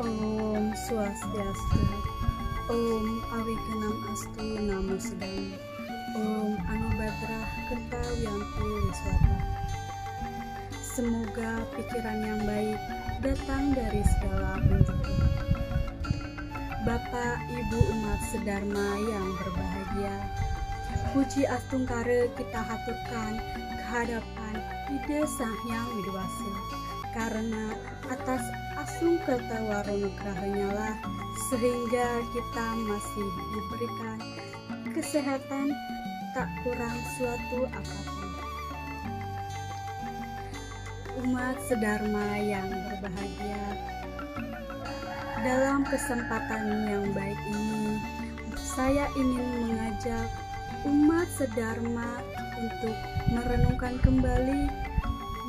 Om Swastiastu. Om Awikenam Astu Namo Sedang. Om Anubadrah Kerta Wiyantu Wiswata. Semoga pikiran yang baik datang dari segala penjuru. Bapak Ibu umat sedharma yang berbahagia, puji astungkara kita haturkan kehadapan Ide Sang Hyang Widewasa, karena atas asung kertawaronugrahanya lah sehingga kita masih diberikan kesehatan tak kurang suatu apapun. Umat sedharma yang berbahagia, dalam kesempatan yang baik ini saya ingin mengajak umat sedharma untuk merenungkan kembali,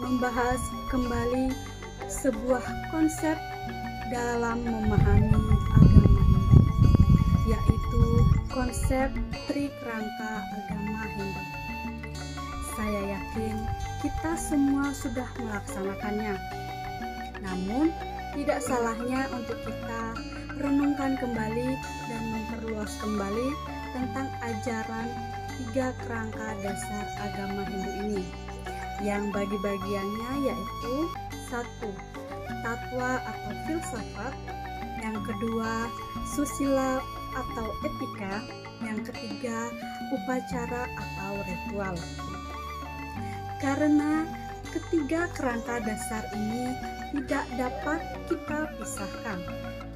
membahas kembali sebuah konsep dalam memahami agama Hindu, yaitu konsep Trikerangka agama Hindu. Saya yakin kita semua sudah melaksanakannya, namun tidak salahnya untuk kita renungkan kembali dan memperluas kembali tentang ajaran tiga kerangka dasar agama Hindu ini, yang bagi-bagiannya yaitu: 1. Tatwa atau filsafat, yang kedua susila atau etika, yang ketiga upacara atau ritual. Karena ketiga kerangka dasar ini tidak dapat kita pisahkan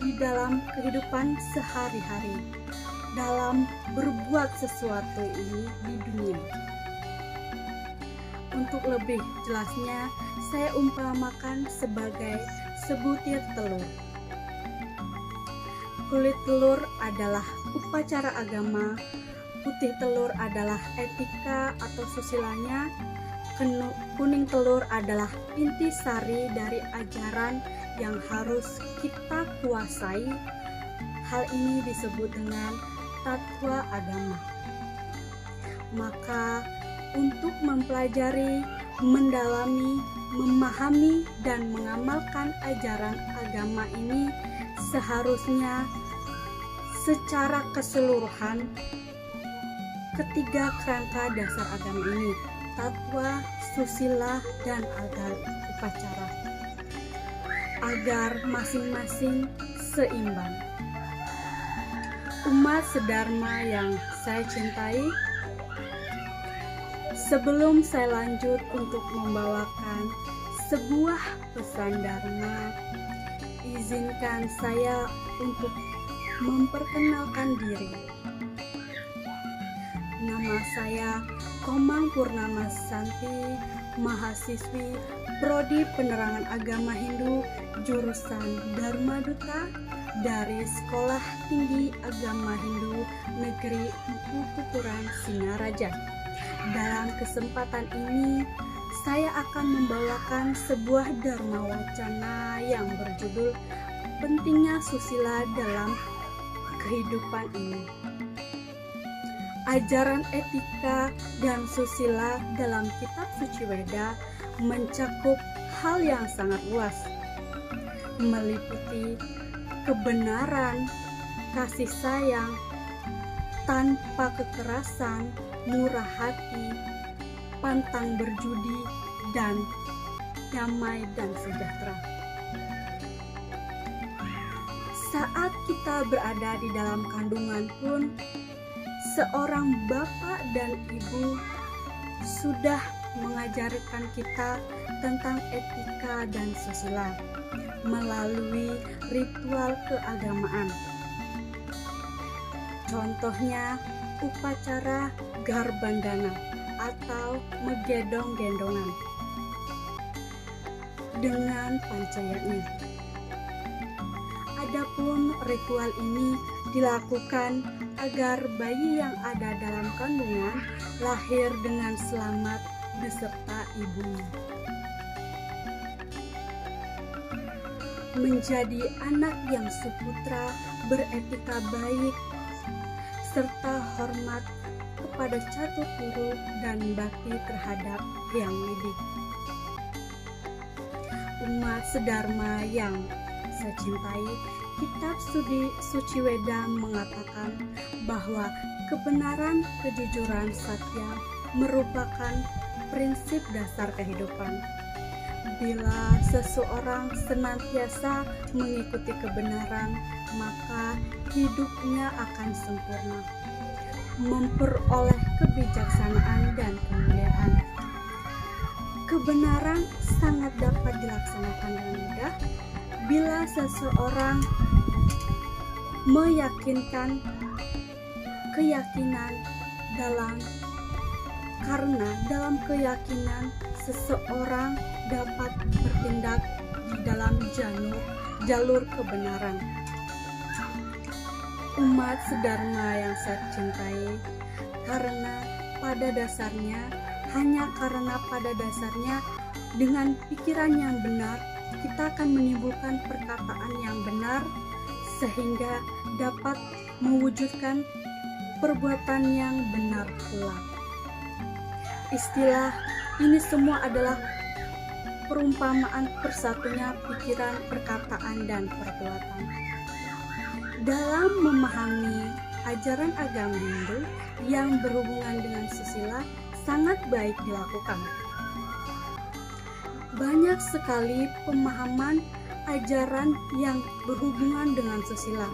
di dalam kehidupan sehari-hari, dalam berbuat sesuatu ini di dunia. Untuk lebih jelasnya, saya umpamakan sebagai sebutir telur. Kulit telur adalah upacara agama, putih telur adalah etika atau susilanya, kuning telur adalah intisari dari ajaran yang harus kita kuasai. Hal ini disebut dengan tatwa agama. Maka untuk mempelajari, mendalami, memahami, dan mengamalkan ajaran agama ini seharusnya secara keseluruhan ketiga kerangka dasar agama ini, tatwa, susila, dan upacara, agar masing-masing seimbang. Umat sedharma yang saya cintai, sebelum saya lanjut untuk membawakan sebuah pesan dharma, izinkan saya untuk memperkenalkan diri. Nama saya Komang Purnama Santi, mahasiswi Prodi Penerangan Agama Hindu jurusan Dharma Duta dari Sekolah Tinggi Agama Hindu Negeri Empu Tuturan Singaraja. Dalam kesempatan ini, saya akan membawakan sebuah dharma wacana yang berjudul Pentingnya Susila dalam Kehidupan Ini. Ajaran etika dan susila dalam kitab suci Weda mencakup hal yang sangat luas, meliputi kebenaran, kasih sayang, tanpa kekerasan, murah hati, pantang berjudi, dan damai dan sejahtera. Saat kita berada di dalam kandungan pun, seorang bapak dan ibu sudah mengajarkan kita tentang etika dan susila melalui ritual keagamaan. Contohnya upacara garbandana atau megedong-gendongan dengan pancayanya. Adapun ritual ini dilakukan agar bayi yang ada dalam kandungan lahir dengan selamat beserta ibunya. Menjadi anak yang suputra, beretika baik, serta hormat kepada catur guru dan bakti terhadap Hyang Widi. Umat sedharma yang saya cintai, kitab suci Weda mengatakan bahwa kebenaran, kejujuran, satya merupakan prinsip dasar kehidupan. Bila seseorang senantiasa mengikuti kebenaran, maka hidupnya akan sempurna, memperoleh kebijaksanaan dan kemuliaan. Kebenaran sangat dapat dilaksanakan dengan mudah bila seseorang meyakinkan keyakinan karena dalam keyakinan seseorang dapat bertindak di dalam jalur kebenaran. Umat sedharma yang saya cintai, hanya karena pada dasarnya dengan pikiran yang benar kita akan menimbulkan perkataan yang benar sehingga dapat mewujudkan perbuatan yang benar pula. Istilah ini semua adalah perumpamaan persatunya pikiran, perkataan, dan perbuatan. Dalam memahami ajaran agama Hindu yang berhubungan dengan susila sangat baik dilakukan. Banyak sekali pemahaman ajaran yang berhubungan dengan susila.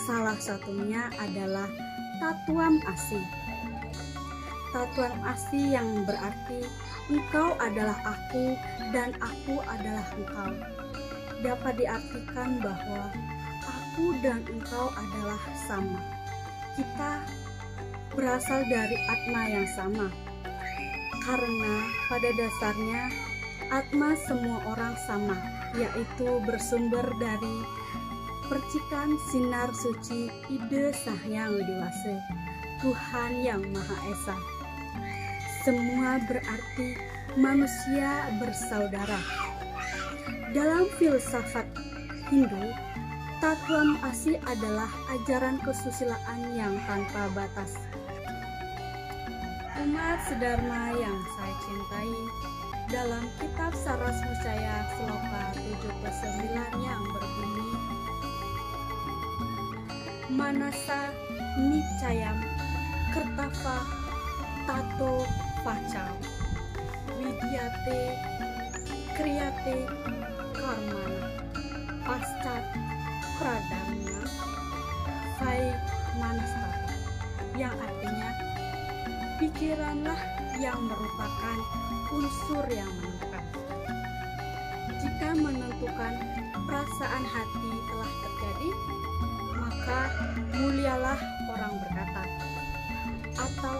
Salah satunya adalah Tattvam Asi. Tattvam Asi yang berarti engkau adalah aku dan aku adalah engkau. Dapat diartikan bahwa aku dan engkau adalah sama. Kita berasal dari atma yang sama. Karena pada dasarnya atma semua orang sama, yaitu bersumber dari percikan sinar suci Ide Sahyang Widewasa, Tuhan yang Maha Esa. Semua berarti manusia bersaudara. Dalam filsafat Hindu, Tattvam Asi adalah ajaran kesusilaan yang tanpa batas. Umat sedharma yang saya cintai, dalam kitab Saras Mucaya Sloka 79 yang berbunyi, Manasa Nicayam Kertava Tato Pacau Widyate Kriyate Karmana Pascat Pradharma Vai Manastata, yang artinya pikiranlah yang merupakan unsur yang menentukan. Jika menentukan perasaan hati telah terjadi, maka mulialah orang berkata atau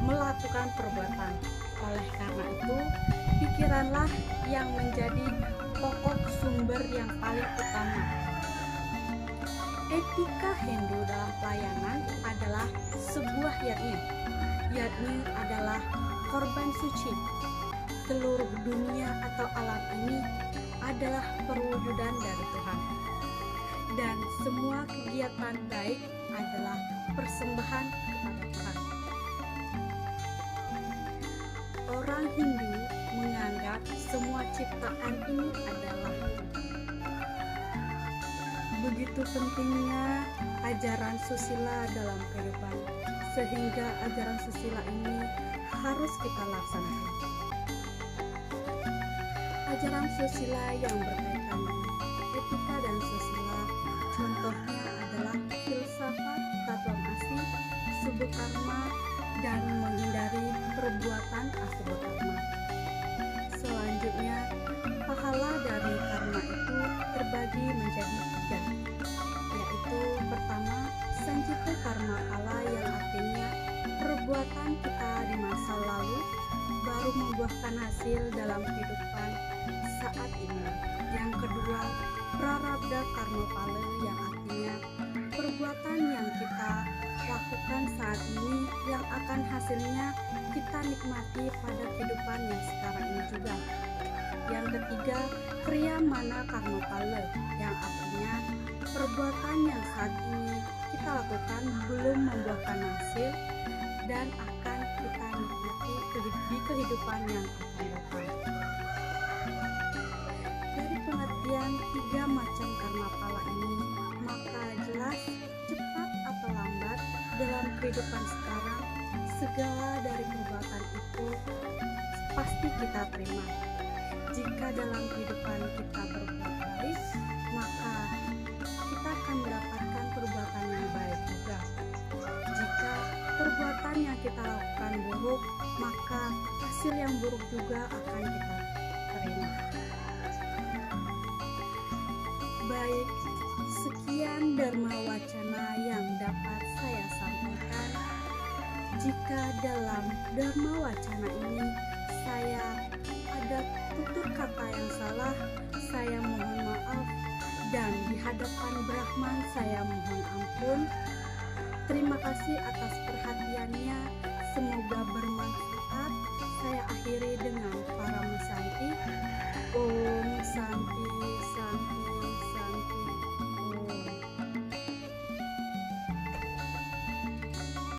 melakukan perbuatan. Oleh karena itu, pikiranlah yang menjadi pokok sumber yang paling utama. Etika Hindu dalam pelayanan adalah sebuah yatnya. Yakni adalah korban suci. Seluruh dunia atau alam ini adalah perwujudan dari Tuhan. Dan semua kegiatan baik adalah persembahan kepada Tuhan. Orang Hindu menganggap semua ciptaan ini adalah Tuhan. Begitu pentingnya ajaran susila dalam kehidupan, sehingga ajaran susila ini harus kita laksanakan. Ajaran susila yang berkaitan dengan etika dan susila, contohnya adalah filsafat Tattvam Asi, Subha Karma, dan menghindari perbuatan asubha karma. Selanjutnya, pahala dari karma itu terbagi menjadi 3, yaitu pertama, sanjita karma kala, yang artinya perbuatan kita di masa lalu baru membuahkan hasil dalam kehidupan saat ini. Yang kedua, prarabdha karma pala, yang artinya perbuatan yang kita lakukan saat ini yang akan hasilnya kita nikmati pada kehidupan yang sekarang ini juga. Yang ketiga, kriya mana karma pala, yang artinya perbuatan yang saat ini kita lakukan belum membuahkan hasil dan akan kita nikmati di kehidupan yang akan datang. Dari pengertian 3 macam karma kehidupan sekarang, segala dari perbuatan itu pasti kita terima. Jika dalam kehidupan kita berbuat baik, maka kita akan mendapatkan perbuatan yang baik juga. Jika perbuatan yang kita lakukan buruk, maka hasil yang buruk juga akan kita terima. Baik, sekian Dharma Wacana yang dapat saya sampaikan. Jika dalam Dharma Wacana ini saya ada tutur kata yang salah, saya mohon maaf, dan di hadapan Brahman saya mohon ampun. Terima kasih atas perhatiannya, semoga bermanfaat. Saya akhiri dengan